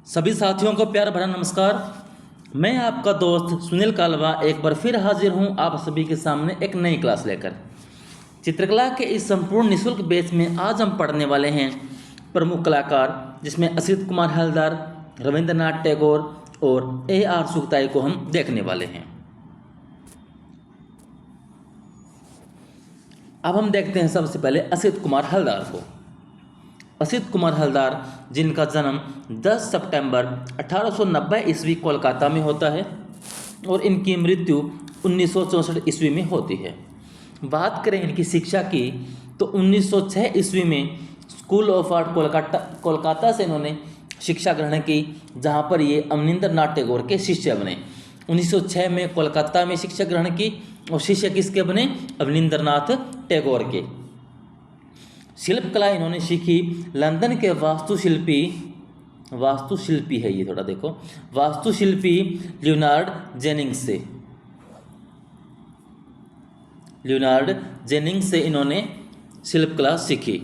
सभी साथियों को प्यार भरा नमस्कार। मैं आपका दोस्त सुनील कालवा एक बार फिर हाजिर हूं आप सभी के सामने एक नई क्लास लेकर। चित्रकला के इस संपूर्ण निःशुल्क बैच में आज हम पढ़ने वाले हैं प्रमुख कलाकार, जिसमें असित कुमार हलदर, रविंद्रनाथ टैगोर और AR सुगताई को हम देखने वाले हैं। अब हम देखते हैं सबसे पहले असित कुमार हलदर को। असित कुमार हलदर, जिनका जन्म 10 सितंबर 1890 ईस्वी कोलकाता में होता है और इनकी मृत्यु 1964 ईस्वी में होती है। बात करें इनकी शिक्षा की तो 1906 ईस्वी में स्कूल ऑफ आर्ट कोलकाता से इन्होंने शिक्षा ग्रहण की, जहां पर ये अवनींद्रनाथ टैगोर के शिष्य बने। 1906 में कोलकाता में शिक्षा ग्रहण की और शिष्य किसके बने? अवनींद्रनाथ टैगोर के। शिल्पकला इन्होंने सीखी लंदन के वास्तुशिल्पी है ये, थोड़ा देखो, वास्तुशिल्पी लियोनार्ड जेनिंग्स से इन्होंने शिल्पकला सीखी।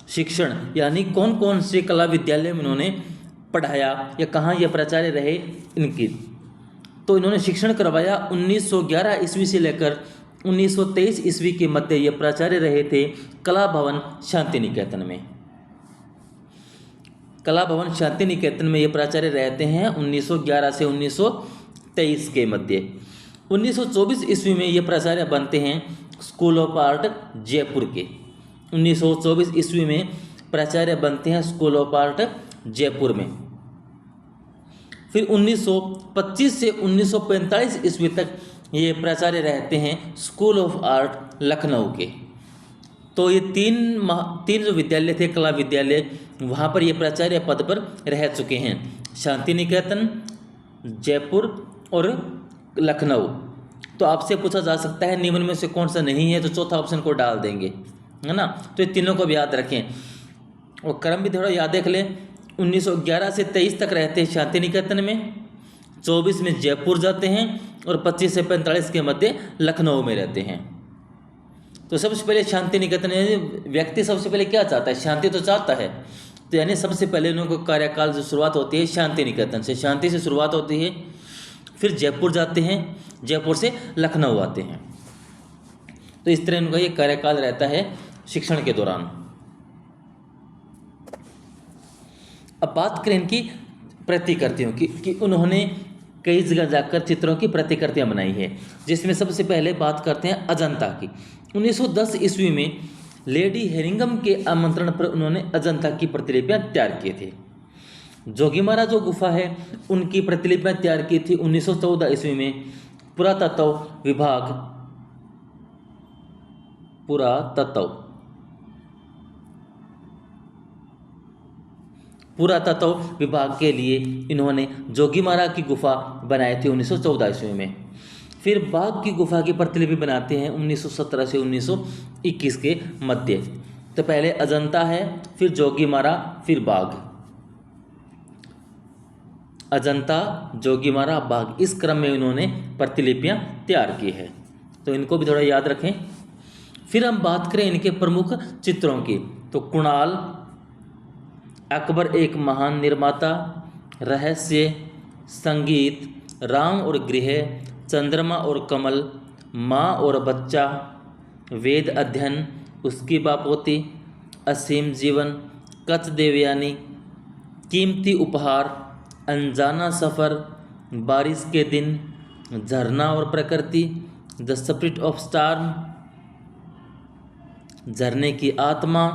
शिक्षण यानी कौन कौन से कला विद्यालय में इन्होंने पढ़ाया या कहाँ ये प्राचार्य रहे इनकी, तो इन्होंने शिक्षण करवाया 1911 ईस्वी से लेकर 1923 ईस्वी के मध्य ये प्राचार्य रहे थे कला भवन शांति निकेतन में। कला भवन शांति निकेतन में ये प्राचार्य रहते हैं 1911 से 1923 के मध्य। 1924 ईस्वी में ये प्राचार्य बनते हैं स्कूल ऑफ आर्ट जयपुर के। 1924 ईस्वी में प्राचार्य बनते हैं स्कूल ऑफ आर्ट जयपुर में। फिर 1925 से 1945 ईस्वी तक ये प्राचार्य रहते हैं स्कूल ऑफ आर्ट लखनऊ के। तो ये तीन जो विद्यालय थे कला विद्यालय, वहाँ पर ये प्राचार्य पद पर रह चुके हैं, शांति निकेतन, जयपुर और लखनऊ। तो आपसे पूछा जा सकता है निम्न में से कौन सा नहीं है, तो चौथा ऑप्शन को डाल देंगे, है ना। तो ये तीनों को भी याद रखें और क्रम भी थोड़ा याद रख लें। 1911 से 23 तक रहते हैं शांति निकेतन में, 24 में जयपुर जाते हैं और 25 से 45 के मध्य लखनऊ में रहते हैं। तो सबसे पहले शांति निकेतन व्यक्ति सबसे पहले क्या चाहता है? शांति तो चाहता है। तो यानी सबसे पहले उनको कार्यकाल जो शुरुआत होती है शांति निकेतन से, शांति से शुरुआत होती है। फिर जयपुर जाते हैं, जयपुर से लखनऊ आते हैं। तो इस तरह उनका ये कार्यकाल रहता है शिक्षण के दौरान। अब बात करें इनकी प्रतिकृतियों की कि उन्होंने कई जगह जाकर चित्रों की प्रतिकृतियां बनाई है, जिसमें सबसे पहले बात करते हैं अजंता की। 1910 ईस्वी में लेडी हेरिंगम के आमंत्रण पर उन्होंने अजंता की प्रतिलिपियां तैयार किए थे। जोगीमारा जो गुफा है उनकी प्रतिलिपियां तैयार की थी 1914 ईस्वी में पुरातत्व विभाग के लिए इन्होंने जोगीमारा की गुफा बनाई थी 1914 ईस्वी में। फिर बाघ की गुफा की प्रतिलिपि बनाते हैं 1917 से 1921 के मध्य। तो पहले अजंता है, फिर जोगीमारा, फिर बाघ। अजंता, जोगीमारा, बाघ, इस क्रम में इन्होंने प्रतिलिपियां तैयार की है, तो इनको भी थोड़ा याद रखें। फिर हम बात करें इनके प्रमुख चित्रों की, तो कुणाल, अकबर एक महान निर्माता, रहस्य, संगीत, राम और गृह, चंद्रमा और कमल, माँ और बच्चा, वेद अध्ययन, उसकी बापोती, असीम जीवन, कच देवयानी, कीमती उपहार, अनजाना सफ़र, बारिश के दिन, झरना और प्रकृति, द स्पिरिट ऑफ स्टार्म, झरने की आत्मा,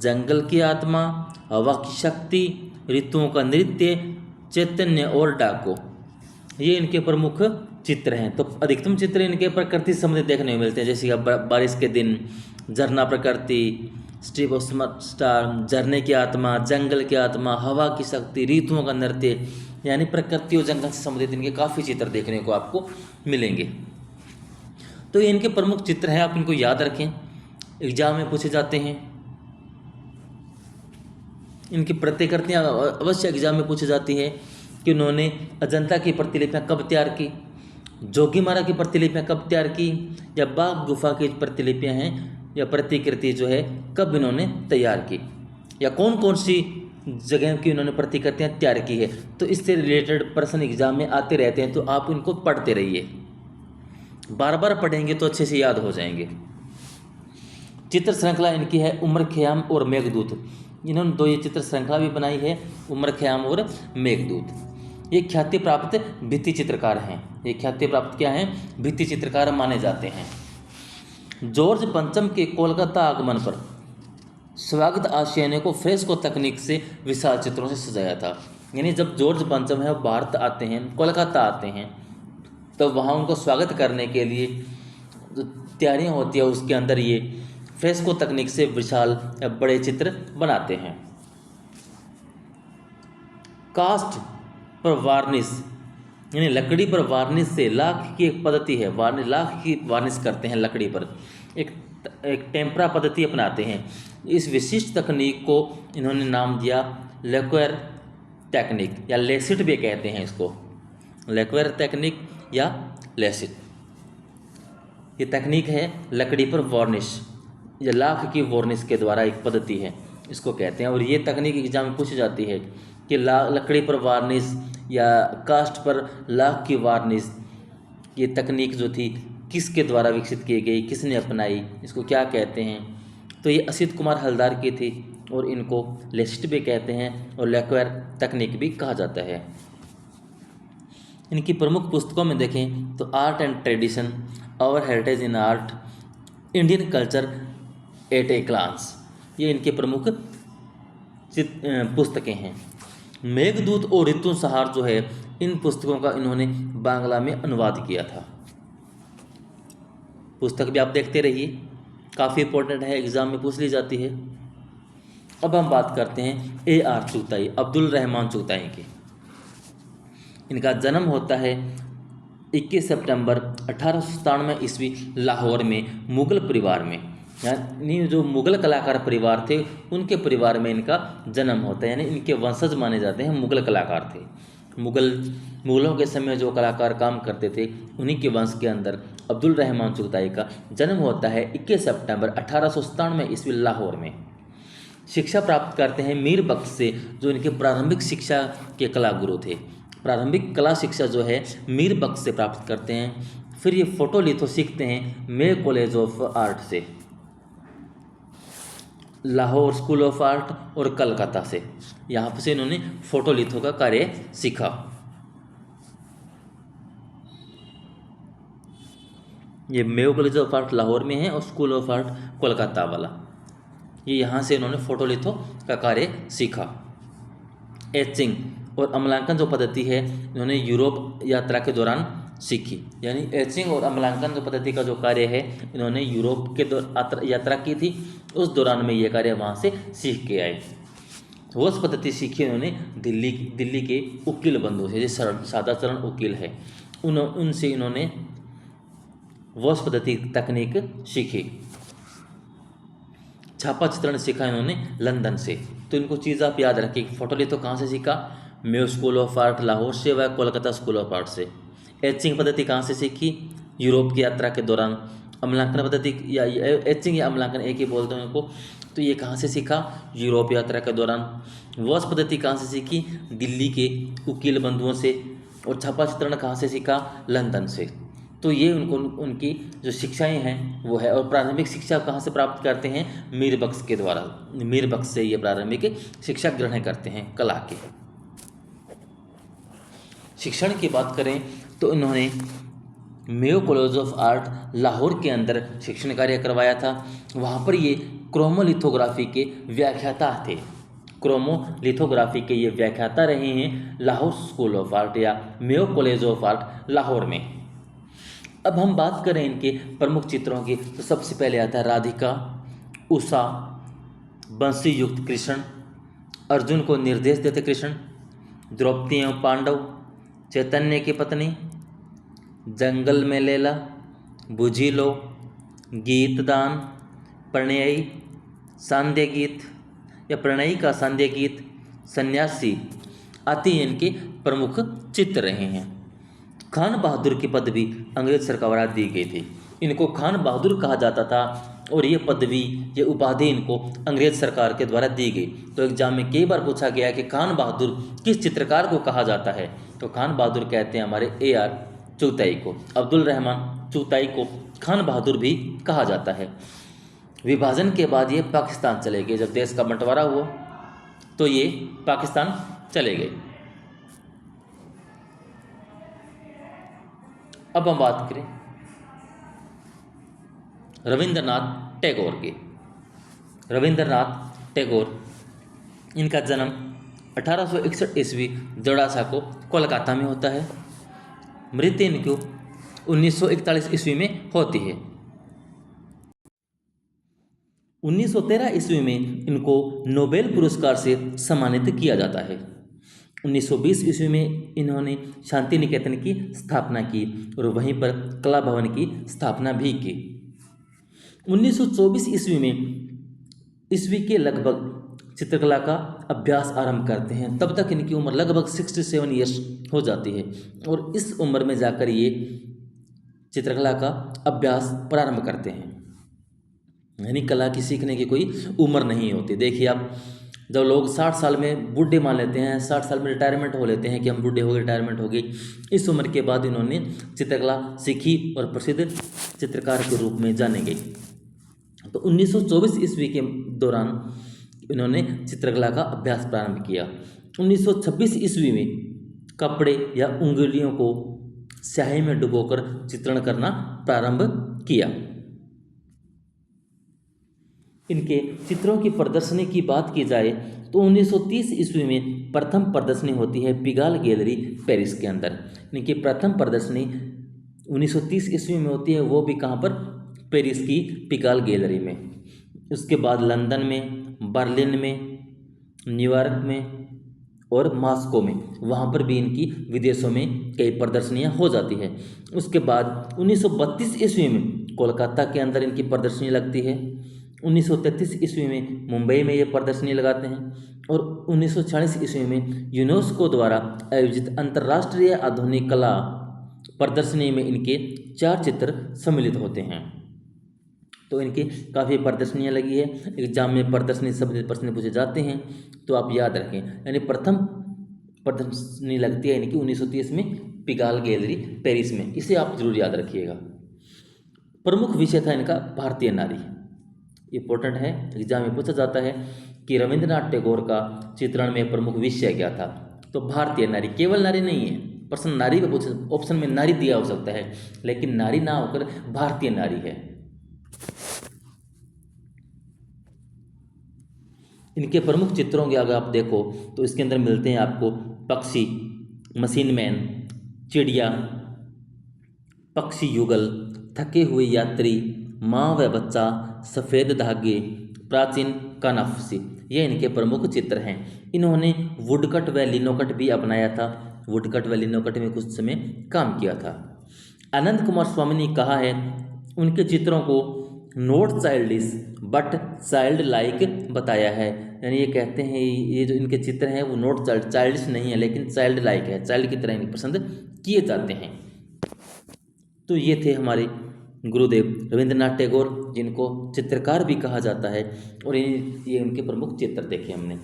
जंगल की आत्मा, हवा की शक्ति, ऋतुओं का नृत्य, चैतन्य और डाको। ये इनके प्रमुख चित्र हैं। तो अधिकतम चित्र इनके प्रकृति से संबंधित देखने को मिलते हैं, जैसे बारिश के दिन, झरना प्रकृति, स्ट्रिप ऑफ स्टार, झरने की आत्मा, जंगल की आत्मा, हवा की शक्ति, ऋतुओं का नृत्य, यानी प्रकृति और जंगल से संबंधित इनके काफ़ी चित्र देखने को आपको मिलेंगे। तो ये इनके प्रमुख चित्र हैं, आप इनको याद रखें, एग्जाम में पूछे जाते हैं। इनकी प्रतिकृतियाँ अवश्य एग्जाम में पूछी जाती है कि उन्होंने अजंता की प्रतिलिपियाँ कब तैयार की, जोगीमारा की प्रतिलिपियाँ कब तैयार की, या बाघ गुफा की प्रतिलिपियाँ हैं या प्रतिकृति जो है कब इन्होंने तैयार की, या कौन कौन सी जगह की उन्होंने प्रतिकृतियाँ तैयार की है। तो इससे रिलेटेड प्रश्न एग्जाम में आते रहते हैं, तो आप इनको पढ़ते रहिए, बार बार पढ़ेंगे तो अच्छे से याद हो जाएंगे। चित्र श्रृंखला इनकी है उमर खयाम और मेघदूत। इन्होंने दो ये चित्र श्रृंखला भी बनाई है, उमर खयाम और मेघदूत। ये ख्याति प्राप्त भित्ति चित्रकार हैं। ये ख्याति प्राप्त क्या हैं? भित्ति चित्रकार माने जाते हैं। जॉर्ज पंचम के कोलकाता आगमन पर स्वागत आशिया ने को फ्रेस्को तकनीक से विशाल चित्रों से सजाया था। यानी जब जॉर्ज पंचम है भारत आते हैं, कोलकाता आते हैं, तो वहाँ उनको स्वागत करने के लिए जो तैयारियाँ होती है उसके अंदर ये फ्रेस्को तकनीक से विशाल बड़े चित्र बनाते हैं। कास्ट पर वार्निश, यानी लकड़ी पर वार्निश से लाख की एक पद्धति है, लाख की वार्निश करते हैं लकड़ी पर, एक टेम्परा पद्धति अपनाते हैं। इस विशिष्ट तकनीक को इन्होंने नाम दिया लेक्वेयर टेक्निक या लेसिट भी कहते हैं इसको, लेक्वेयर टेक्निक या लेसिट। ये तकनीक है लकड़ी पर वार्निश या लाख की वार्निश के द्वारा एक पद्धति है, इसको कहते हैं। और ये तकनीक एग्जाम में पूछी जाती है कि लकड़ी पर वार्निश या कास्ट पर लाख की वार्निश, ये तकनीक जो थी किसके द्वारा विकसित की गई, किसने अपनाई, इसको क्या कहते हैं? तो ये असित कुमार हलदार की थी और इनको लेसिट भी कहते हैं और लेक्वेयर तकनीक भी कहा जाता है। इनकी प्रमुख पुस्तकों में देखें तो art and tradition, our heritage in art, Indian culture at a glance, ये इनके प्रमुख पुस्तकें हैं। मेघदूत और ऋतु संहार जो है, इन पुस्तकों का इन्होंने बांग्ला में अनुवाद किया था। पुस्तक भी आप देखते रहिए, काफ़ी इंपॉर्टेंट है, एग्जाम में पूछ ली जाती है। अब हम बात करते हैं AR चुगताई, अब्दुल रहमान चुगताई की। इनका जन्म होता है 21 सितंबर 1897 ईस्वी लाहौर में मुगल परिवार में, यानी जो मुगल कलाकार परिवार थे उनके परिवार में इनका जन्म होता है, यानी इनके वंशज माने जाते हैं, मुगल कलाकार थे। मुगलों के समय जो कलाकार काम करते थे उन्हीं के वंश के अंदर अब्दुल रहमान चुगताई का जन्म होता है 21 सितंबर 1897 ईस्वी लाहौर में। शिक्षा प्राप्त करते हैं मीर बख्श से, जो इनके प्रारंभिक शिक्षा के कला गुरु थे। प्रारंभिक कला शिक्षा जो है मीर बख्श से प्राप्त करते हैं। फिर ये फोटोलिथो सीखते हैं मे कॉलेज ऑफ आर्ट से, लाहौर स्कूल ऑफ आर्ट और कलकत्ता से, यहाँ से इन्होंने फोटोलिथो का कार्य सीखा। ये Mayo college of art Lahore में है और स्कूल ऑफ आर्ट कोलकाता वाला, ये यहाँ से इन्होंने फोटोलिथो का कार्य सीखा। एचिंग और अमलांकन जो पद्धति है इन्होंने यूरोप यात्रा के दौरान सीखी, यानी एचिंग और अमलांकन जो पद्धति का जो कार्य है इन्होंने यूरोप के यात्रा की थी, उस दौरान में ये कार्य वहाँ से सीख के आए। वो पद्धति सीखी उन्होंने दिल्ली के उकील बंधु से, जैसे सादाचरण उकील है, उनसे इन्होंने वो पद्धति तकनीक सीखी। छापा चित्रण सीखा इन्होंने लंदन से। तो इनको चीज़ आप याद रखिए, फोटोलिथो कहाँ से सीखा? Mayo school of art Lahore से व कोलकाता स्कूल ऑफ आर्ट से। एचिंग पद्धति कहाँ से सीखी? यूरोप की यात्रा के दौरान। अमलांकन पद्धति या एचिंग या अमलांकन एक ही बोलते हैं उनको, तो ये कहाँ से सीखा? यूरोप यात्रा के दौरान। वॉश पद्धति कहाँ से सीखी? दिल्ली के उकील बंधुओं से। और छापा चित्रण कहाँ से सीखा? लंदन से। तो ये उनकी जो शिक्षाएं हैं वो है। और प्रारंभिक शिक्षा कहाँ से प्राप्त करते हैं? मीर बख्श के द्वारा, मीर बख्श से ये प्रारंभिक शिक्षा ग्रहण करते हैं कला के। शिक्षण की बात करें तो इन्होंने Mayo college of art Lahore के अंदर शिक्षण कार्य करवाया था। वहाँ पर ये क्रोमोलिथोग्राफी के व्याख्याता थे। क्रोमोलिथोग्राफी के ये व्याख्याता रहे हैं लाहौर स्कूल ऑफ आर्ट या Mayo college of art Lahore में। अब हम बात करें इनके प्रमुख चित्रों की, तो सबसे पहले आता है राधिका, उषा, बंसी युक्त कृष्ण, अर्जुन को निर्देश देते कृष्ण, द्रौपदी एवं पांडव, चैतन्य की पत्नी, जंगल में लैला, बुझिलो, गीतदान, प्रणयी, सांध्य गीत या प्रणयी का सांध्य गीत, सन्यासी आदि इनके प्रमुख चित्र रहे हैं। खान बहादुर की पदवी अंग्रेज सरकार द्वारा दी गई थी। इनको खान बहादुर कहा जाता था और ये पदवी, ये उपाधि इनको अंग्रेज सरकार के द्वारा दी गई। तो एग्जाम में कई बार पूछा गया कि खान बहादुर किस चित्रकार को कहा जाता है, तो खान बहादुर कहते हैं हमारे AR चुगताई को। अब्दुल रहमान चुगताई को खान बहादुर भी कहा जाता है। विभाजन के बाद ये पाकिस्तान चले गए, जब देश का बंटवारा हुआ तो ये पाकिस्तान चले गए। अब हम बात करें रविंद्रनाथ टैगोर की। रविंद्रनाथ टैगोर, इनका जन्म 1861 ईस्वी जोड़ासा को कोलकाता में होता है। मृत्यु इनकी 1941 ईस्वी में होती है। 1913 ईस्वी में इनको नोबेल पुरस्कार से सम्मानित किया जाता है। 1920 ईस्वी में इन्होंने शांति निकेतन की स्थापना की और वहीं पर कला भवन की स्थापना भी की। 1924 ईस्वी के लगभग चित्रकला का अभ्यास आरंभ करते हैं। तब तक इनकी उम्र लगभग 67 ईयर्स हो जाती है और इस उम्र में जाकर ये चित्रकला का अभ्यास प्रारंभ करते हैं। यानी कला की सीखने की कोई उम्र नहीं होती। देखिए आप, जब लोग 60 साल में बूढ़े मान लेते हैं, 60 साल में रिटायरमेंट हो लेते हैं कि हम बूढ़े हो गए, रिटायरमेंट हो गई, इस उम्र के बाद इन्होंने चित्रकला सीखी और प्रसिद्ध चित्रकार के रूप में जाने गई। तो 1924 ईस्वी के दौरान इन्होंने चित्रकला का अभ्यास प्रारंभ किया। 1926 ईस्वी में कपड़े या उंगलियों को स्याही में डुबोकर चित्रण करना प्रारंभ किया। इनके चित्रों की प्रदर्शनी की बात की जाए तो 1930 ईस्वी में प्रथम प्रदर्शनी होती है पिगाल गैलरी पेरिस के अंदर। इनकी प्रथम प्रदर्शनी 1930 ईस्वी में होती है, वो भी कहाँ पर, पेरिस की पिगाल गैलरी में। उसके बाद लंदन में, बर्लिन में, न्यूयॉर्क में और मॉस्को में, वहाँ पर भी इनकी विदेशों में कई प्रदर्शनियाँ हो जाती है। उसके बाद 1932 ईस्वी में कोलकाता के अंदर इनकी प्रदर्शनी लगती है। 1933 ईस्वी में मुंबई में ये प्रदर्शनी लगाते हैं और 1940 ईस्वी में यूनेस्को द्वारा आयोजित अंतर्राष्ट्रीय आधुनिक कला प्रदर्शनी में इनके 4 चित्र सम्मिलित होते हैं। तो इनकी काफ़ी प्रदर्शनियाँ लगी है। एग्जाम में प्रदर्शनी संबंधित प्रश्न पूछे जाते हैं, तो आप याद रखें। यानी प्रथम प्रदर्शनी लगती है इनकी 1930 में पिगाल गैलरी पेरिस में, इसे आप जरूर याद रखिएगा। प्रमुख विषय था इनका भारतीय नारी। इंपॉर्टेंट है, एग्जाम में पूछा जाता है कि रविंद्रनाथ टैगोर का चित्रण में प्रमुख विषय क्या था, तो भारतीय नारी। केवल नारी नहीं है, प्रश्न नारी पे पूछे, ऑप्शन में नारी दिया हो सकता है, लेकिन नारी ना होकर भारतीय नारी है। इनके प्रमुख चित्रों के अगर आप देखो तो इसके अंदर मिलते हैं आपको पक्षी, मशीन मैन, चिड़िया, पक्षी युगल, थके हुए यात्री, माँ व बच्चा, सफ़ेद धागे, प्राचीन कानाफसी, ये इनके प्रमुख चित्र हैं। इन्होंने वुडकट व लिनोकट भी अपनाया था। वुडकट व लिनोकट में कुछ समय काम किया था। आनंद कुमार स्वामी ने कहा है उनके चित्रों को not childish but child like बताया है। यानी ये कहते हैं ये जो इनके चित्र हैं वो नॉट चाइल्डिश नहीं है, लेकिन चाइल्ड लाइक है, चाइल्ड की तरह इन्हें पसंद किए जाते हैं। तो ये थे हमारे गुरुदेव रविंद्रनाथ टैगोर, जिनको चित्रकार भी कहा जाता है, और ये उनके प्रमुख चित्र देखे हमने।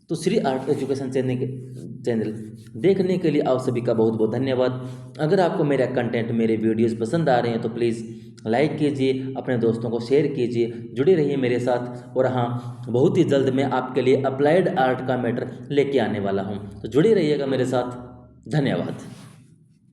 तो श्री आर्ट एजुकेशन चैनल देखने के लिए आप सभी का बहुत बहुत धन्यवाद। अगर आपको मेरा कंटेंट, मेरे वीडियोस पसंद आ रहे हैं तो प्लीज़ लाइक कीजिए, अपने दोस्तों को शेयर कीजिए, जुड़े रहिए मेरे साथ। और हाँ, बहुत ही जल्द मैं आपके लिए अप्लाइड आर्ट का मैटर लेके आने वाला हूँ, तो जुड़े रहिएगा मेरे साथ। धन्यवाद।